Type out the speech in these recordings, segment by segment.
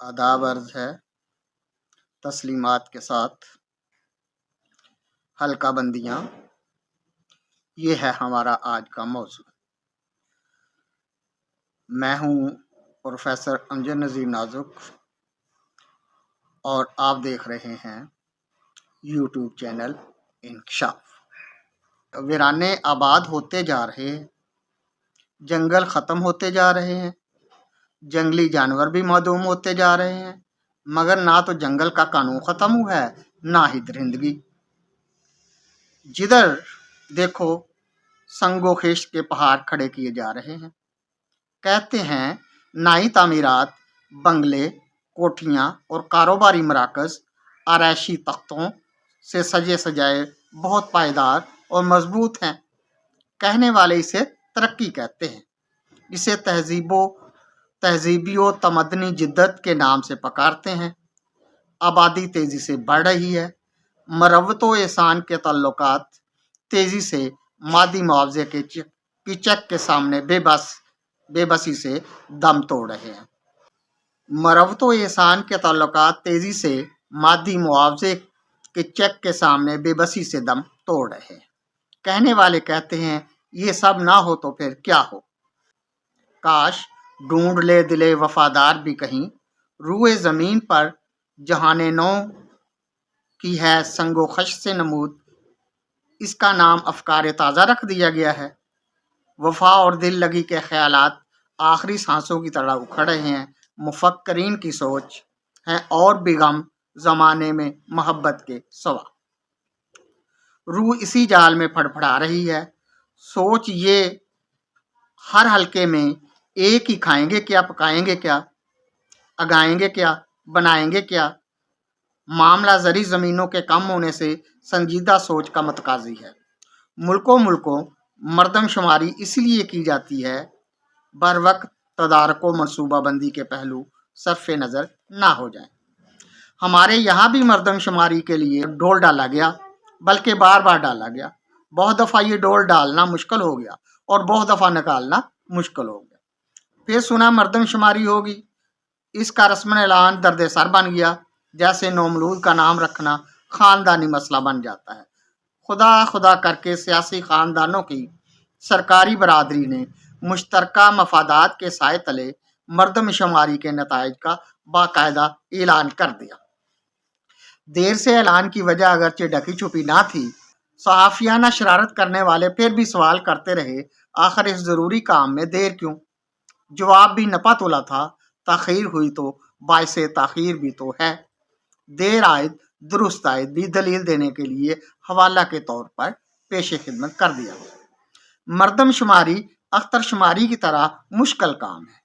आदाब अर्ज है। तस्लीमात के साथ हल्का बंदियाँ, ये है हमारा आज का मौजू। मैं हूँ प्रोफेसर अमजद नज़ीर नाजुक और आप देख रहे हैं यूट्यूब चैनल इंकशाफ। वीराने आबाद होते जा रहे हैं, जंगल ख़त्म होते जा रहे हैं, जंगली जानवर भी मादूम होते जा रहे हैं, मगर ना तो जंगल का कानून ख़त्म हुआ है, ना ही दरिंदगी। जिधर देखो संगो खिश्त के पहाड़ खड़े किए जा रहे हैं। कहते हैं नाई तामीरात, बंगले, कोठियाँ और कारोबारी मराकज़ आरैशी तख्तों से सजे सजाए बहुत पायदार और मजबूत हैं। कहने वाले इसे तरक्की कहते हैं। इसे तहजीबियो तमदनी जिद्दत के नाम से पुकारते हैं। आबादी तेज़ी से बढ़ रही है। मरवतो एहसान के ताल्लुकात तेज़ी से मादी मुआवजे की चेक के सामने बेबसी से दम तोड़ रहे हैं। मरवतो एहसान के ताल्लुकात तेज़ी से मादी मुआवजे के चेक के सामने बेबसी से दम तोड़ रहे हैं। कहने वाले कहते हैं ये सब ना हो तो फिर क्या हो। काश ढूंढ ले दिले वफादार भी कहीं, रूए ज़मीन पर जहाने नौ की है संगो खश से नमूद। इसका नाम अफकार ताज़ा रख दिया गया है। वफा और दिल लगी के ख्यालात आखिरी सांसों की तरह उखड़ रहे हैं। मुफक्करीन की सोच है और बेगम ज़माने में मोहब्बत के सवा। रूह इसी जाल में फड़फड़ा रही है। सोच ये हर हल्के में एक ही खाएंगे क्या, पकाएंगे क्या, अगाएंगे क्या, बनाएंगे क्या। मामला ज़री ज़मीनों के कम होने से संजीदा सोच का मतकाजी है। मुल्कों मरदमशुमारी इसलिए की जाती है बर वक्त तदारको मनसूबाबंदी के पहलू सरफ़ नज़र ना हो जाए। हमारे यहाँ भी मरदमशुमारी के लिए डोल डाला गया, बल्कि बार बार डाला गया। बहुत दफ़ा ये डोल डालना मुश्किल हो गया और बहुत दफ़ा निकालना मुश्किल हो गया। फिर सुना मरदमशुमारी होगी। इसका रस्मन ऐलान दर्द सर बन गया, जैसे नौमलूद का नाम रखना ख़ानदानी मसला बन जाता है। खुदा खुदा करके सियासी ख़ानदानों की सरकारी बरादरी ने मुश्तरका मफादात के साए तले मरदमशुमारी के नताइज का बाकायदा ऐलान कर दिया। देर से ऐलान की वजह अगरचे ढकी छुपी ना थी। सहाफ़ियाना शरारत करने वाले फिर भी सवाल करते रहे, आखिर इस ज़रूरी काम में देर क्यों। जवाब भी नपा तोला था, ताख़ीर हुई तो बाइसे ताख़ीर भी तो है। देर आयद दुरुस्त आयद भी दलील देने के लिए हवाला के तौर पर पेश खिदमत कर दिया। मरदमशुमारी अख्तरशुमारी की तरह मुश्किल काम है।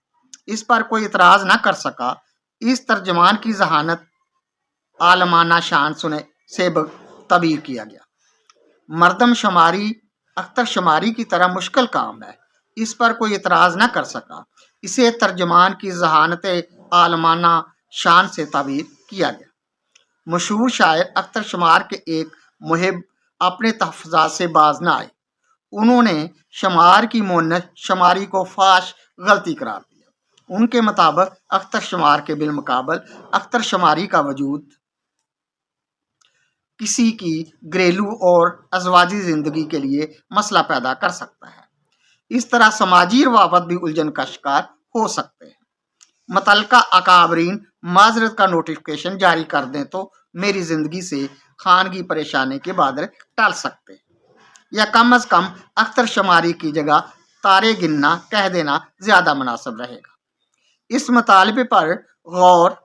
इस पर कोई इतराज़ न कर सका। इस तर्जमान की जहानत आलमाना शान सुने से तबीर किया गया। मरदमशुमारी अख्तरशुमारी की तरह मुश्किल काम है, इस पर कोई इतराज़ न कर सका। इसे तर्जमान की जहानत आलमाना शान से तबीर किया गया। मशहूर शायर अख्तरशुमार के एक मुहिब अपने तहफ़्फ़ुज़ात से बाज न आए। उन्होंने शुमार की मुन्नत शुमारी को फाश गलती करार दिया। उनके मुताबिक अख्तरशुमार के बिलमुकाबल अख्तरशुमारी का वजूद किसी की घरेलू और अज़वाजी ज़िंदगी के लिए मसला पैदा कर सकता है। इस तरह समाजी रवाबत भी उलझन का शिकार हो सकते हैं। मतलका अकाबरीन माजरत का नोटिफिकेशन जारी कर दें तो मेरी ज़िंदगी से खानगी परेशानी के बादल टल सकते हैं, या कम अज़ कम अख्तरशुमारी की जगह तारे गिनना कह देना ज़्यादा मुनासिब रहेगा। इस मतालबे पर गौर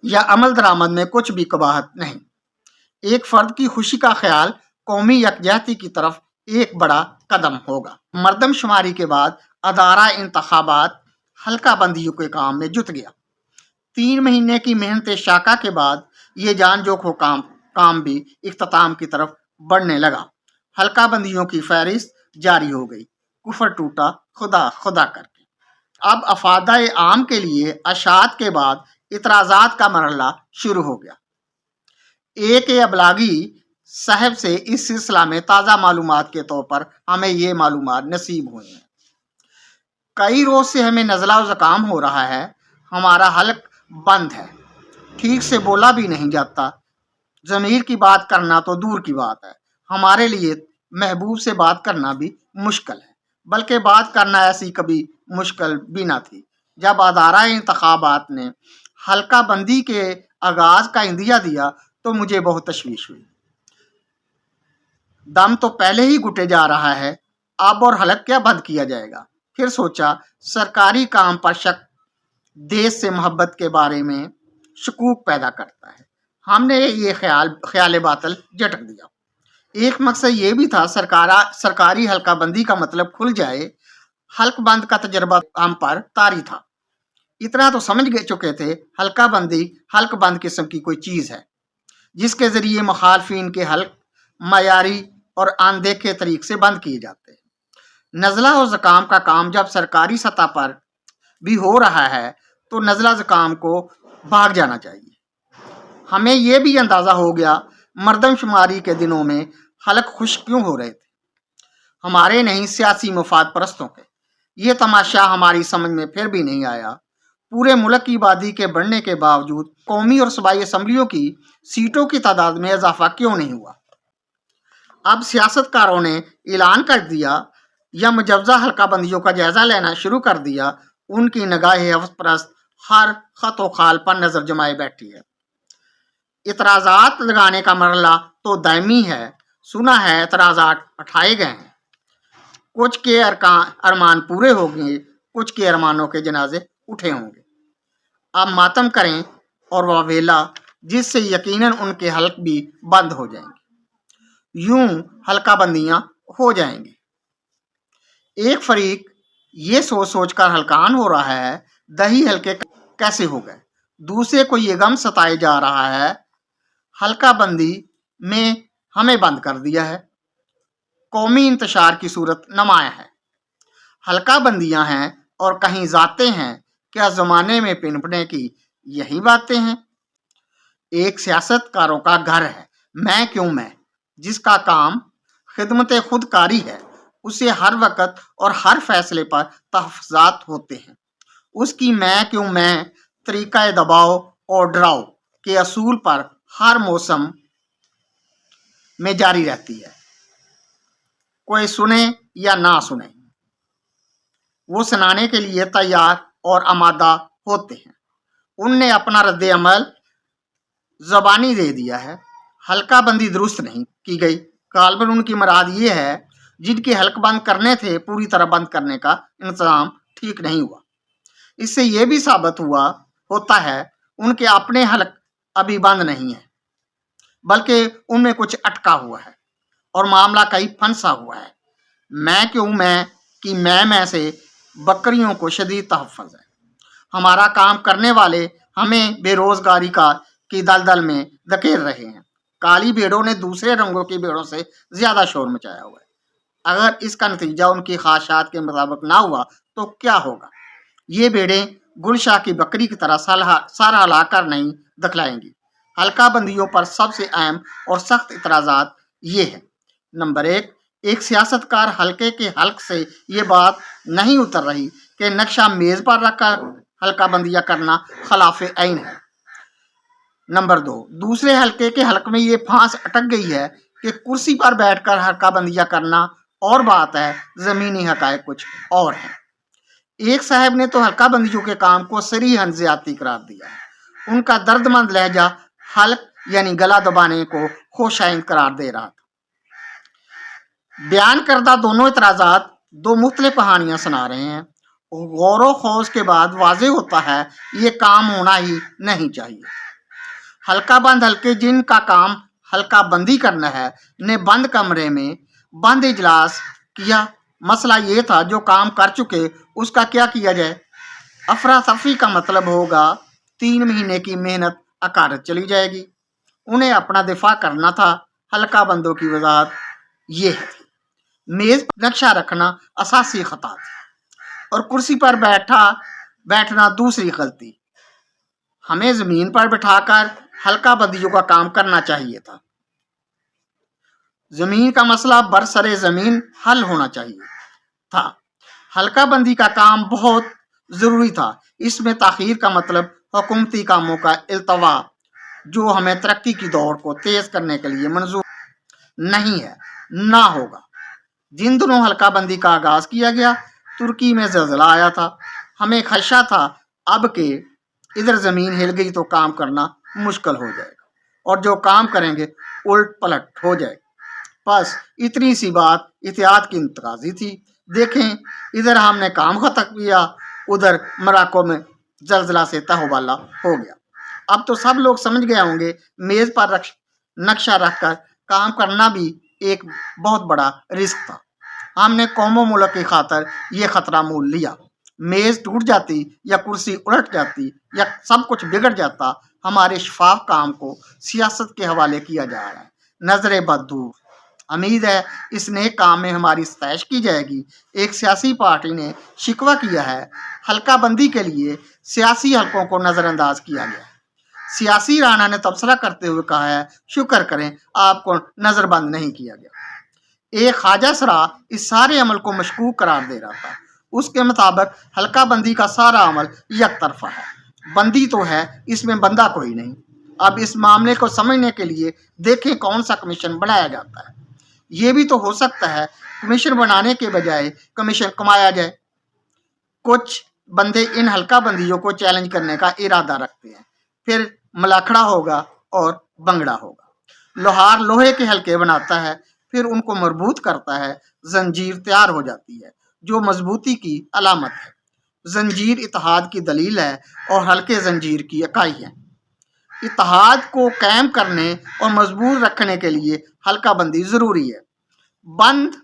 या अमल दरामद में कुछ भी कबाहत नहीं। एक फ़र्द की खुशी का ख्याल कौमी यकजहती की तरफ एक बड़ा कदम होगा। मरदमशुमारी के बाद अदारा इंतखाबात हल्का बंदियों के काम में जुट गया। 3 महीने की मेहनत शाका के बाद ये जान जोखो काम भी इख्तिताम की तरफ बढ़ने लगा। हल्का बंदियों की फहरिस्त जारी हो गई। कुफर टूटा खुदा खुदा करके। अब अफादा आम के लिए अशात के बाद इतराज़ात का मरहला शुरू हो गया। एक अबलागी साहब से इस सिलसिला में ताज़ा मालूमात के तौर पर हमें ये मालूमात नसीब हुई हैं। कई रोज़ से हमें नज़ला व ज़ुकाम हो रहा है। हमारा हल्क बंद है, ठीक से बोला भी नहीं जाता। ज़मीर की बात करना तो दूर की बात है, हमारे लिए महबूब से बात करना भी मुश्किल है, बल्कि बात करना ऐसी कभी मुश्किल भी ना थी। जब अदारा इंतखाबात ने हल्का बंदी के आगाज़ का इंदिया दिया तो मुझे बहुत तशवीश हुई। दम तो पहले ही घुटे जा रहा है, अब और हलक क्या बंद किया जाएगा। फिर सोचा सरकारी काम पर शक देश से मोहब्बत के बारे में शकूक पैदा करता है। हमने ये ख्याल बातिल झटक दिया। एक मकसद ये भी था सरकारी हल्का बंदी का मतलब खुल जाए। हल्क बंद का तजर्बा हम पर तारी था। इतना तो समझ चुके थे हल्का बंदी हल्क बंद किस्म की कोई चीज़ है जिसके ज़रिए मुखालफिन के हल्क मयारी और अनदेखे तरीके से बंद किए जाते हैं। नज़ला और ज़ुकाम का काम जब सरकारी सतह पर भी हो रहा है तो नज़ला ज़ुकाम को भाग जाना चाहिए। हमें यह भी अंदाज़ा हो गया मर्दमशुमारी के दिनों में हलक खुश क्यों हो रहे थे, हमारे नहीं सियासी मफाद परस्तों के। ये तमाशा हमारी समझ में फिर भी नहीं आया। पूरे मुल्क की आबादी के बढ़ने के बावजूद कौमी और सूबाई असम्बलियों की सीटों की तादाद में इजाफा क्यों नहीं हुआ। अब सियासतकारों ने ऐलान कर दिया या मुजवजा हल्का बंदियों का जायजा लेना शुरू कर दिया, उनकी निगाह हवस परस्त हर खत व खाल पर नजर जमाए बैठी है। इतराजात लगाने का मरला तो दायमी है। सुना है इतराजात उठाए गए हैं, कुछ के अरमान पूरे होंगे, कुछ के अरमानों के जनाजे उठे होंगे। अब मातम करें और वावेला जिससे यकीनन उनके हल्क भी बंद हो जाएंगे, यूं हल्का बंदियां हो जाएंगी। एक फरीक ये सोच सोच कर हलकान हो रहा है दही हल्के कैसे हो गए, दूसरे को ये गम सताए जा रहा है हल्का बंदी में हमें बंद कर दिया है। कौमी इंतशार की सूरत नुमाया है। हल्का बंदियां हैं और कहीं जाते हैं, क्या ज़माने में पिनपने की यही बातें हैं। एक सियासतकारों का घर है मैं क्यों मैं, जिसका काम खिदमत खुदकारी है, उसे हर वक्त और हर फैसले पर तहफ़्फ़ुज़ात होते हैं। उसकी मैं क्यों मैं तरीक़ा दबाव और डराव के असूल पर हर मौसम में जारी रहती है। कोई सुने या ना सुने, वो सुनाने के लिए तैयार और आमादा होते हैं। उनने अपना रद्द अमल ज़बानी दे दिया है। हल्का बंदी दुरुस्त नहीं की गई। गालबन उनकी मुराद ये है जिनके हल्क बंद करने थे पूरी तरह बंद करने का इंतज़ाम ठीक नहीं हुआ। इससे ये भी साबित होता है उनके अपने हल्क अभी बंद नहीं है, बल्कि उनमें कुछ अटका हुआ है और मामला कहीं फंसा हुआ है। मैं क्यों मैं कि मैं से बकरियों को शदीद तहफ़्फ़ुज़ है। हमारा काम करने वाले हमें बेरोज़गारी की दलदल में धकेल रहे हैं। काली भेड़ों ने दूसरे रंगों की भेड़ों से ज़्यादा शोर मचाया हुआ है। अगर इसका नतीजा उनकी ख्वाहिशात के मुताबिक ना हुआ तो क्या होगा। ये भेड़ें गुलशाह की बकरी की तरह सारा हिलाकर नहीं दिखलाएंगी। हल्का बंदियों पर सबसे अहम और सख्त इतराज़ात ये है। नंबर एक सियासतकार हल्के के हल्क से ये बात नहीं उतर रही कि नक्शा मेज़ पर रखकर हल्का बंदियाँ करना खिलाफ आइन है। नंबर दो, दूसरे हल्के के हल्क में ये फांस अटक गई है कि कुर्सी पर बैठकर हल्का बंदियाँ करना और बात है, ज़मीनी हक़ाइक़ कुछ और है। एक साहब ने तो हल्का बंदियों के काम को सरीहन ज़्यादती करार दिया है। उनका दर्दमंद लहजा हल्क यानी गला दबाने को खोशाइन करार दे रहा था। बयान करदा दोनों इतराज़ात दो मुख्तलिफ कहानियाँ सुना रहे हैं। गौर व खौज के बाद वाज़ेह होता है ये काम होना ही नहीं चाहिए। हल्का बंद हल्के जिनका काम हल्का बंदी करना है ने बंद कमरे में बंद इजलास किया। मसला ये था जो काम कर चुके उसका क्या किया जाए। अफरा तफरी का मतलब होगा 3 महीने की मेहनत अकारत चली जाएगी। उन्हें अपना दिफा करना था। हल्का बंदों की वजाहत ये है, मेज़ पर नक्शा रखना असासी खता थी और कुर्सी पर बैठना दूसरी गलती। हमें ज़मीन पर बिठाकर हल्का बंदियों का काम करना चाहिए था। ज़मीन का मसला बरसरे ज़मीन हल होना चाहिए था। हल्का बंदी का काम बहुत ज़रूरी था, اس میں تاخیر کا مطلب حکومتی کاموں کا التوا جو ہمیں ترقی کی دوڑ کو تیز کرنے کے لیے منظور نہیں ہے، نہ ہوگا۔ جن دنوں حلقہ بندی کا آغاز کیا گیا، ترکی میں زلزلہ آیا تھا۔ ہمیں خدشہ تھا اب کہ ادھر زمین ہل گئی تو کام کرنا مشکل ہو جائے گا اور جو کام کریں گے الٹ پلٹ ہو جائے گا۔ بس اتنی سی بات احتیاط کی تقاضی تھی۔ دیکھیں ادھر ہم نے کام ختم کیا، ادھر مراکو میں زلزلہ سے تہوالہ ہو گیا۔ اب تو سب لوگ سمجھ گئے ہوں گے میز پر نقشہ رکھ کر کام کرنا بھی ایک بہت بڑا رسک تھا۔ ہم نے قوم و ملک کی خاطر یہ خطرہ مول لیا۔ میز ٹوٹ جاتی یا کرسی الٹ جاتی یا سب کچھ بگڑ جاتا، ہمارے شفاف کام کو سیاست کے حوالے کیا جا رہا ہے۔ نظر بد دور۔ امید ہے اس نیک کام میں ہماری ستائش کی جائے گی۔ ایک سیاسی پارٹی نے شکوہ کیا ہے حلقہ بندی کے لیے سیاسی حلقوں کو نظر انداز کیا گیا ہے۔ سیاسی رانا نے تبصرہ کرتے ہوئے کہا ہے شکر کریں آپ کو نظر بند نہیں کیا گیا۔ ایک خواجہ سرا اس سارے عمل کو مشکوک قرار دے رہا تھا۔ اس کے مطابق حلقہ بندی کا سارا عمل یک طرفہ ہے، بندی تو ہے اس میں بندہ کوئی نہیں۔ اب اس معاملے کو سمجھنے کے لیے دیکھیں کون سا کمیشن بنایا جاتا ہے۔ یہ بھی تو ہو سکتا ہے کمیشن بنانے کے بجائے کمیشن کمایا جائے۔ کچھ بندے ان حلقہ بندیوں کو چیلنج کرنے کا ارادہ رکھتے ہیں، پھر ملاکھڑا ہوگا اور بنگڑا ہوگا۔ لوہار لوہے کے حلقے بناتا ہے، پھر ان کو مربوط کرتا ہے، زنجیر تیار ہو جاتی ہے جو مضبوطی کی علامت ہے۔ زنجیر اتحاد کی دلیل ہے اور حلقے زنجیر کی اکائی ہیں۔ اتحاد کو قائم کرنے اور مضبوط رکھنے کے لیے حلقہ بندی ضروری ہے۔ بند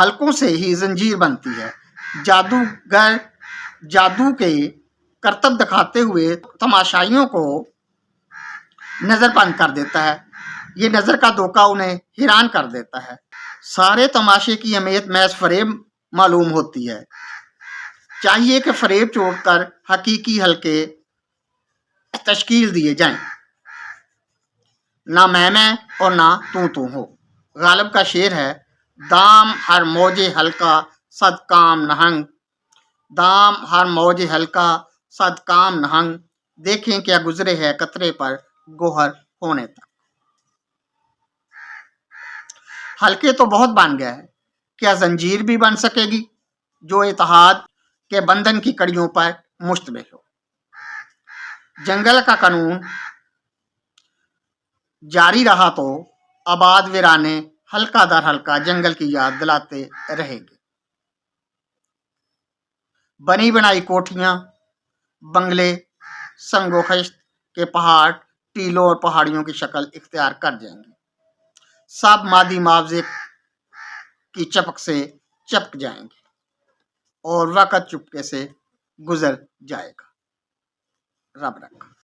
حلقوں سے ہی زنجیر بنتی ہے۔ جادوگر جادو کے کرتب دکھاتے ہوئے تماشائیوں کو نظر بند کر دیتا ہے۔ یہ نظر کا دھوکہ انہیں حیران کر دیتا ہے۔ سارے تماشے کی اہمیت محض فریب معلوم ہوتی ہے۔ چاہیے کہ فریب چھوڑ کر حقیقی حلقے تشکیل دیے جائیں۔ نہ میں اور نہ تو ہو۔ غالب کا شعر ہے دام ہر موج حلقہ صد کام نہنگ، دام ہر موج حلقہ صد کام نہنگ، دیکھیں کیا گزرے ہے قطرے پر گوہر ہونے تک۔ حلقے تو بہت بن گئے ہیں، کیا زنجیر بھی بن سکے گی جو اتحاد کے بندھن کی کڑیوں پر مشتمل ہو؟ جنگل کا قانون جاری رہا تو آباد ویرانے حلقہ در حلقہ جنگل کی یاد دلاتے رہیں گے۔ بنی بنائی کوٹھیاں، بنگلے، سنگ و خشت کے پہاڑ ٹیلوں اور پہاڑیوں کی شکل اختیار کر جائیں گے۔ سب مادی معاوضے کی چپک سے چپک جائیں گے اور وقت چپکے سے گزر جائے گا۔ رب رکھا۔